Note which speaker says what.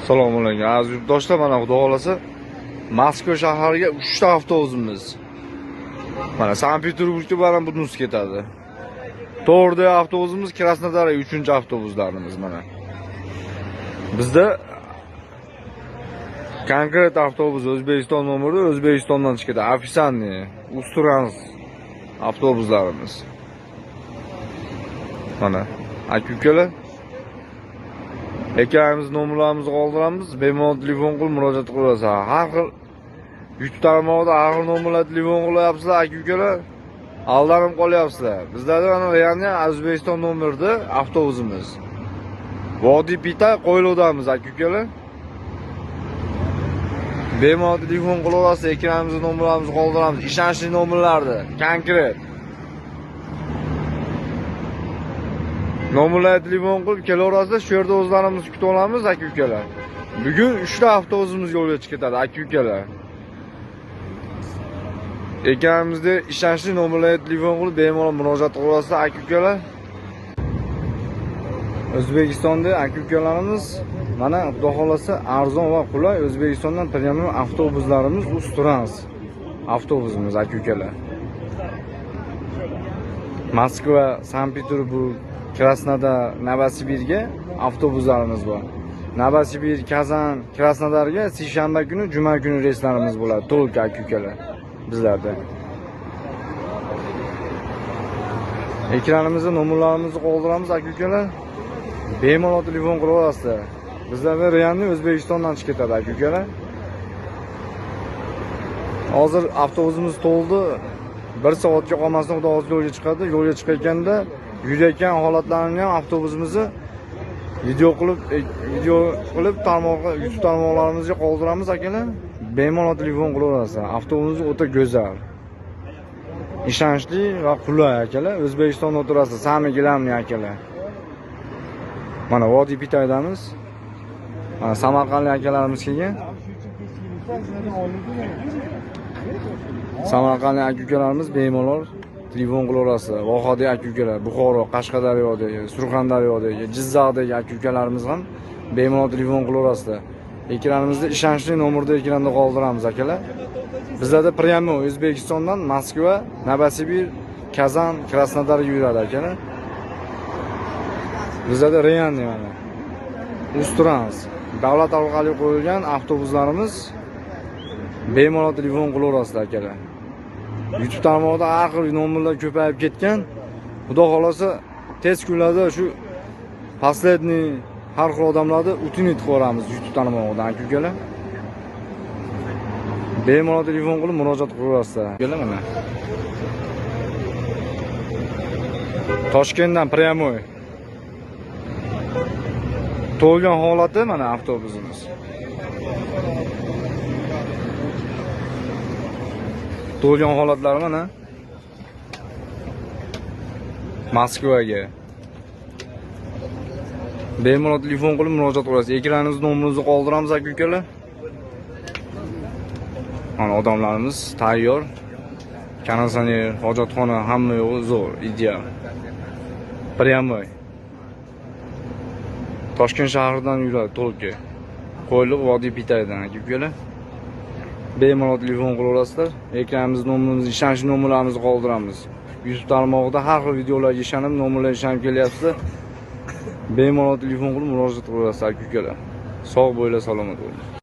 Speaker 1: Assalomu alaykum. Aziz yurtdoshlar, mana xudo xolasa Moskva shahariga 3 ta avtobusimiz. Mana Sankt-Peterburgga mana bunisi ketadi. 4 ta avtobusimiz Krasnodarga 3-avtobuslarimiz mana. Bizda konkret avtobus O'zbekiston nomerida O'zbekistondan chiqadi. Ofitsialniy Ustrans avtobuslarimiz. Mana aka-ukalar ekranimiz nomerlarimizni qoldiramiz. Bemalol telefon qilib murojaat qilasizlar. Har xil YouTube tarmog'ida har xil nomerlar telefon qilyapsizlar aka-ukalar. Aldanib qolyapsizlar. Bizlarda mana realniy O'zbekiston nomerida avtobusimiz. Vodiy Pita qo'yiluvdamiz aka-ukalar. Bemalol telefon qilyapsiz, ekranimiz nomerlarimizni qoldiramiz. Ishonchli nomerlarni, konkret. Nomerlarga telefon qilib kelaverasizlar, shu yerda o'zlarimiz kutib olamiz aka-ukalar. Bugun 3 ta avtobusimiz yo'lga chiqadi aka-ukalar. Ekanimizda ishonchli nomerlarga telefon qilib bemalol murojaat qilasizlar aka-ukalar. O'zbekistonda aka-ukalarimiz mana xudo xolasa arzon va qulay O'zbekistondan premium avtobuslarimiz Ustrans avtobusimiz aka-ukalar. Moskva, Sankt-Peterburg, Krasnodar, Novosibirga avtobuslarimiz bor. Novosibir, Kazan, Krasnodarga seshanba kuni, juma kuni reyslarimiz bo'ladi. To'liq aka-ukalar bizlarda. Ekranimizda nomerlarimizni qoldiramiz aka-ukalar. Bemalol telefon qilaverasizlar. Bizlarda realniy O'zbekistondan chiqib ketadi aka-ukalar. Hozir avtobusimiz to'ldi. 1 soatga qolmasdan xudo xohlasa yo'lga chiqadi. Yo'lga chiqayotganda yurayotgan holatlarini ham avtobusimizni video qilib tarmoqqa, YouTube tarmoqlarimizga qoldiramiz akalar. Bemalol telefon qilaverasizlar. Avtobusimiz o'ta go'zal. Ishonchli va qulay akalar. O'zbekistonda o'tirasiz, sami gilamli akalar. Mana Vodiy Pitaydamiz. Mana Samarqandlik akalarimiz kelgan. Samarqandlik aka-ukalarimiz bemalol telefon qilaverasizlar. Vohadagi aka-ukalar, Buxoro, Qashqadaryodagi, Surxondaryodagi, Jizzaxdagi aka-ukalarimiz ham bemalol telefon qilaverasizlar. Ekranimizda ishonchli nomerda ekranda qoldiramiz akalar. Bizlarda premium O'zbekistondan Moskva, Novosibir, Kazan, Krasnodarga yuradi akalar. Bizlarda realniy mana Ustrans davlat orqali qo'yilgan avtobuslarimiz. Bemalol telefon qilaverasizlar akalar. YouTube tarmog'ida har xil nomerlar ko'payib ketgan. Xudo xolasa tez kunlarda shu последний har xil odamlarni utinib ko'ramiz YouTube tarmog'idan aka-ukalar. Bemalol telefon qilib murojaat qilaverasizlar. Akalar mana Toshkentdan прямой to'lgan holati mana avtobusimiz. To'lgan holatlari mana Moskvaga. Bemalol telefon qilib murojaat qilasiz. Ekraningiz nomerimizni qoldiramiz aka-ukalar. Mana odamlarimiz tayyor. Konditsioner, hojatxona hamma yo'q zo'r, ideal. Прямой. Toshkent shahridan yuradi to'lga. Qo'yliq Vodiy Pitaydan aka-ukalar. Bemalol telefon qilaverasizlar. Ekranimiz nomerimizni, ishonchli nomerlarimizni qoldiramiz. YouTube tarmog'ida har xil videolarga ishonib, nomerlarga ishonib kelyapsizlar. Bemalol telefon qilib murojaat qilaverasizlar aka-ukalar. Sog' bo'linglar, salomat bo'ling.